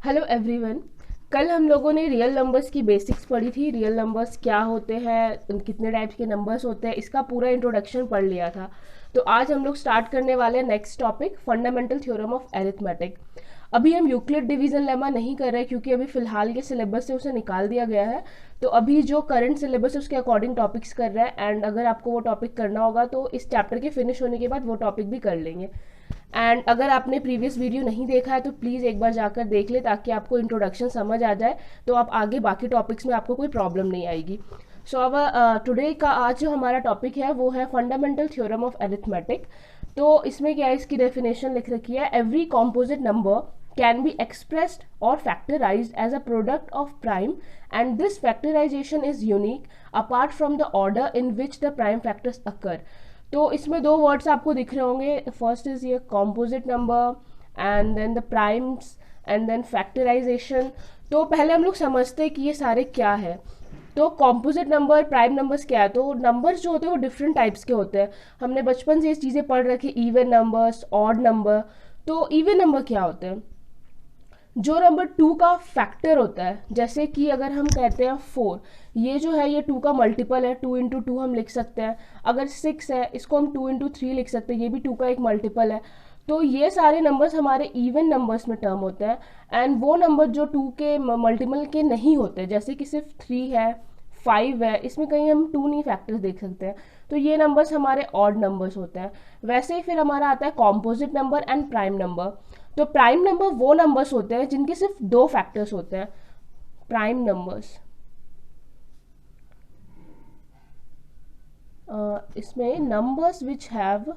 Hello everyone. कल हम लोगों ने रियल नंबर्स की बेसिक्स पढ़ी थी। रियल नंबर्स क्या होते हैं, कितने टाइप्स के नंबर्स होते हैं, इसका पूरा इंट्रोडक्शन पढ़ लिया था। तो आज हम लोग स्टार्ट करने वाले हैं next topic, fundamental theorem of arithmetic. अभी हम यूक्लिड डिवीजन लेमा नहीं कर रहे क्योंकि अभी फिलहाल के सिलेबस से उसे निकाल दिया गया है। तो अभी जो करंट सिलेबस है उसके अकॉर्डिंग टॉपिक्स कर रहे हैं, एंड अगर आपको वो टॉपिक करना होगा तो इस चैप्टर के फिनिश होने के बाद वो टॉपिक भी कर लेंगे। एंड अगर आपने प्रीवियस वीडियो नहीं देखा है तो प्लीज़ एक बार जाकर देख ले, ताकि आपको इंट्रोडक्शन समझ आ जाए, तो आप आगे बाकी टॉपिक्स में आपको कोई प्रॉब्लम नहीं आएगी। सो अब टुडे का आज जो हमारा टॉपिक है वो है फंडामेंटल थ्योरम ऑफ अरिथमेटिक। तो इसमें क्या है, इसकी डेफिनेशन लिख रखी है, every composite number can be expressed और factorised as a product of prime, and this factorisation is unique apart from the order in which the prime factors occur. तो इसमें दो वर्ड्स आपको दिख रहे होंगे, फर्स्ट इज ये composite number and then the primes and then factorisation. तो पहले हम लोग समझते हैं कि ये सारे क्या है। तो कॉम्पोजिट नंबर, प्राइम नंबर्स क्या है, तो नंबर्स जो होते हैं वो डिफरेंट टाइप्स के होते हैं। हमने बचपन से ये चीज़ें पढ़ रखी, इवन नंबर्स, ऑड नंबर। तो इवन नंबर क्या होते हैं, जो नंबर टू का फैक्टर होता है, जैसे कि अगर हम कहते हैं 4, ये जो है ये 2 का मल्टीपल है, 2 × 2 हम लिख सकते हैं। अगर 6 है, इसको हम 2 × 3 लिख सकते हैं, ये भी 2 का एक मल्टीपल है। तो ये सारे नंबर्स हमारे इवन नंबर्स में टर्म होते हैं। एंड वो नंबर जो 2 के मल्टीपल के नहीं होते, जैसे कि सिर्फ 3 है, 5 है, इसमें कहीं हम 2 नहीं फैक्टर्स देख सकते हैं, तो ये नंबर्स हमारे ऑड नंबर्स होते हैं। वैसे ही फिर हमारा आता है composite number and prime number. तो प्राइम नंबर वो नंबर्स होते हैं जिनके सिर्फ 2 फैक्टर्स होते हैं, प्राइम नंबर्स। इसमें numbers which have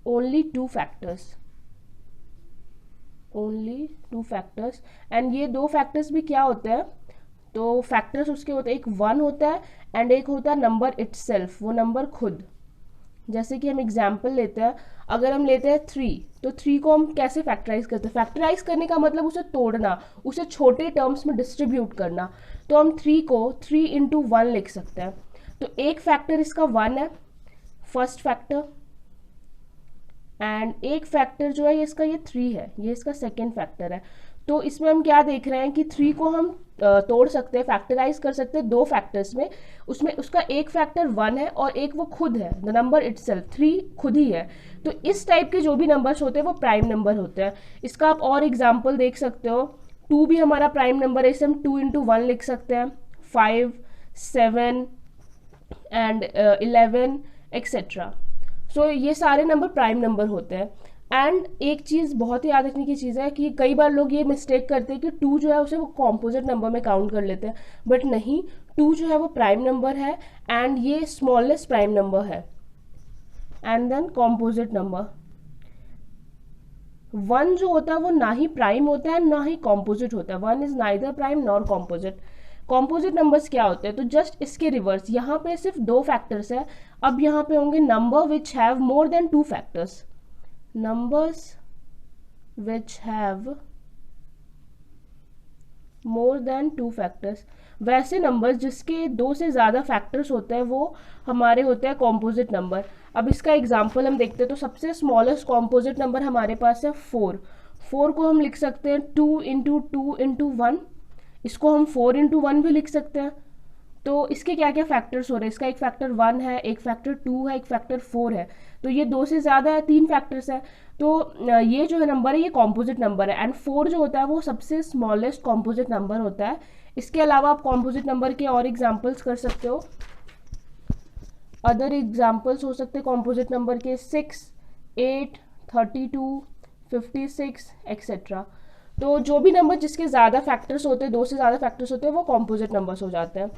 only 2 factors, only 2 factors. And ये 2 फैक्टर्स भी क्या होते हैं, तो फैक्टर्स उसके होते हैं, एक 1 होता है एंड एक होता है नंबर इटसेल्फ, वो नंबर खुद। जैसे कि हम एग्जाम्पल लेते हैं, अगर हम लेते हैं 3, तो 3 को हम कैसे फैक्टराइज करते हैं, फैक्टराइज करने का मतलब उसे तोड़ना, उसे छोटे टर्म्स में डिस्ट्रीब्यूट करना। तो हम 3 को 3 × 1 लिख सकते हैं। तो एक फैक्टर इसका 1 है, फर्स्ट फैक्टर, एंड एक फैक्टर जो है ये इसका, ये 3 है, ये इसका सेकेंड फैक्टर है। तो इसमें हम क्या देख रहे हैं कि 3 को हम तोड़ सकते हैं, फैक्टराइज कर सकते हैं 2 फैक्टर्स में। उसमें उसका एक फैक्टर 1 है और एक वो खुद है, द नंबर इटसेल्फ, 3 खुद ही है। तो इस टाइप के जो भी नंबर्स होते हैं वो प्राइम नंबर होते हैं। इसका आप और एग्जाम्पल देख सकते हो, 2 भी हमारा प्राइम नंबर है, इसे हम 2 × 1 लिख सकते हैं, 5, 7 एंड 11 एक्सेट्रा। सो ये सारे नंबर प्राइम नंबर होते हैं। एंड एक चीज़ बहुत ही याद रखने की चीज़ है कि कई बार लोग ये मिस्टेक करते हैं कि 2 जो है उसे वो कॉम्पोजिट नंबर में काउंट कर लेते हैं, बट नहीं, 2 जो है वो प्राइम नंबर है एंड ये स्मॉलेस्ट प्राइम नंबर है। एंड देन कॉम्पोजिट नंबर 1 जो होता है वो ना ही प्राइम होता है ना ही कॉम्पोजिट होता है, 1 is neither prime nor composite. Composite numbers क्या होते हैं, तो जस्ट इसके रिवर्स, यहाँ पे सिर्फ 2 फैक्टर्स है। अब यहाँ पे होंगे number which have more than 2 factors, numbers which have more than 2 factors। वैसे नंबर्स जिसके 2 से ज़्यादा फैक्टर्स होते हैं वो हमारे होते हैं कॉम्पोजिट नंबर। अब इसका एग्जांपल हम देखते हैं, तो सबसे स्मॉलेस्ट कॉम्पोजिट नंबर हमारे पास है 4। 4 को हम लिख सकते हैं 2 × 2 × 1, इसको हम 4 × 1 भी लिख सकते हैं। तो इसके क्या क्या फैक्टर्स हो रहे हैं, इसका एक फैक्टर 1 है, एक फैक्टर 2 है, एक फैक्टर 4 है। तो ये 2 से ज़्यादा है, 3 फैक्टर्स है। तो ये जो है नंबर है ये कॉम्पोजिट नंबर है। एंड 4 जो होता है वो सबसे स्मॉलेस्ट कॉम्पोजिट नंबर होता है। इसके अलावा आप कॉम्पोजिट नंबर के और एग्जाम्पल्स कर सकते हो, अदर एग्जाम्पल्स हो सकते हैं कॉम्पोजिट नंबर के 6, 8, 32, 56 एक्सेट्रा। तो जो भी नंबर जिसके ज़्यादा फैक्टर्स होते हैं, 2 से ज़्यादा फैक्टर्स होते हैं, वो कॉम्पोजिट नंबर्स हो जाते हैं।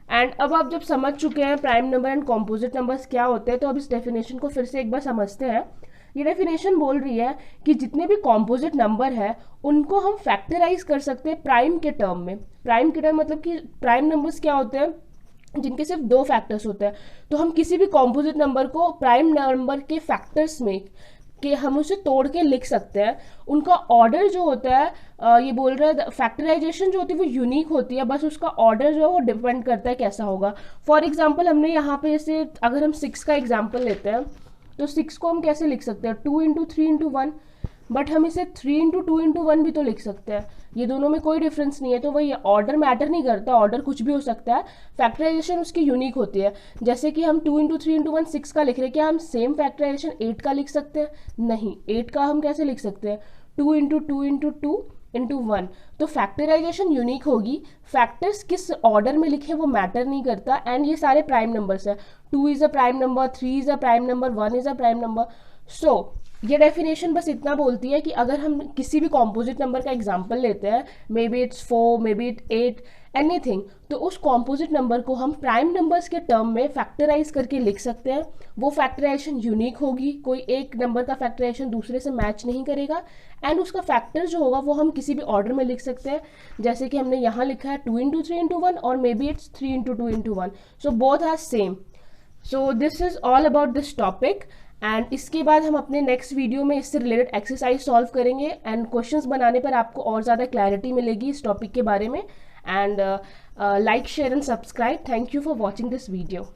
एंड अब आप जब समझ चुके हैं prime number and composite numbers क्या होते हैं, तो अब इस डेफिनेशन को फिर से एक बार समझते हैं। ये डेफिनेशन बोल रही है कि जितने भी कॉम्पोजिट नंबर है उनको हम फैक्टराइज कर सकते हैं प्राइम के टर्म में। प्राइम के टर्म मतलब कि प्राइम नंबर्स क्या होते हैं, जिनके सिर्फ 2 फैक्टर्स होते हैं। तो हम किसी भी कॉम्पोजिट नंबर को प्राइम नंबर के फैक्टर्स में कि हम उसे तोड़ के लिख सकते हैं। उनका ऑर्डर जो होता है, ये बोल रहा है फैक्टराइजेशन जो होती है वो यूनिक होती है, बस उसका ऑर्डर जो है वो डिपेंड करता है कैसा होगा। फॉर एग्जांपल हमने यहाँ पे जैसे अगर हम 6 का एग्जांपल लेते हैं, तो 6 को हम कैसे लिख सकते हैं, 2 × 3 × 1। बट हम इसे 3 × 2 × 1 भी तो लिख सकते हैं, ये दोनों में कोई डिफरेंस नहीं है। तो वही ऑर्डर मैटर नहीं करता, ऑर्डर कुछ भी हो सकता है, फैक्टराइजेशन उसकी यूनिक होती है। जैसे कि हम 2 × 3 × 1 6 का लिख रहे हैं, क्या हम सेम फैक्टराइजेशन 8 का लिख सकते हैं? नहीं, 8 का हम कैसे लिख सकते हैं? 2 × 2 × 2 × 1। तो फैक्टराइजेशन यूनिक होगी, फैक्टर्स किस ऑर्डर में लिखे वो मैटर नहीं करता। एंड ये सारे प्राइम नंबर्स है, 2 is a prime number, 3 is a prime number, 1 is a prime number. So ये डेफिनेशन बस इतना बोलती है कि अगर हम किसी भी कॉम्पोजिट नंबर का एग्जांपल लेते हैं, may be it's 4, may be it 8, anything, तो उस कॉम्पोजिट नंबर को हम प्राइम नंबर्स के टर्म में फैक्टराइज करके लिख सकते हैं। वो फैक्टराइजेशन यूनिक होगी, कोई एक नंबर का फैक्टराइजेशन दूसरे से मैच नहीं करेगा। एंड उसका फैक्टर जो होगा वो हम किसी भी ऑर्डर में लिख सकते हैं, जैसे कि हमने यहाँ लिखा है 2 × 3 × 1 और maybe it's 3 × 2 × 1। So both are same. So this is all about this topic. And इसके बाद हम अपने नेक्स्ट वीडियो में इससे रिलेटेड एक्सरसाइज सॉल्व करेंगे एंड क्वेश्चंस बनाने पर आपको और ज़्यादा क्लैरिटी मिलेगी इस टॉपिक के बारे में। And like, share and subscribe. Thank you for watching this video.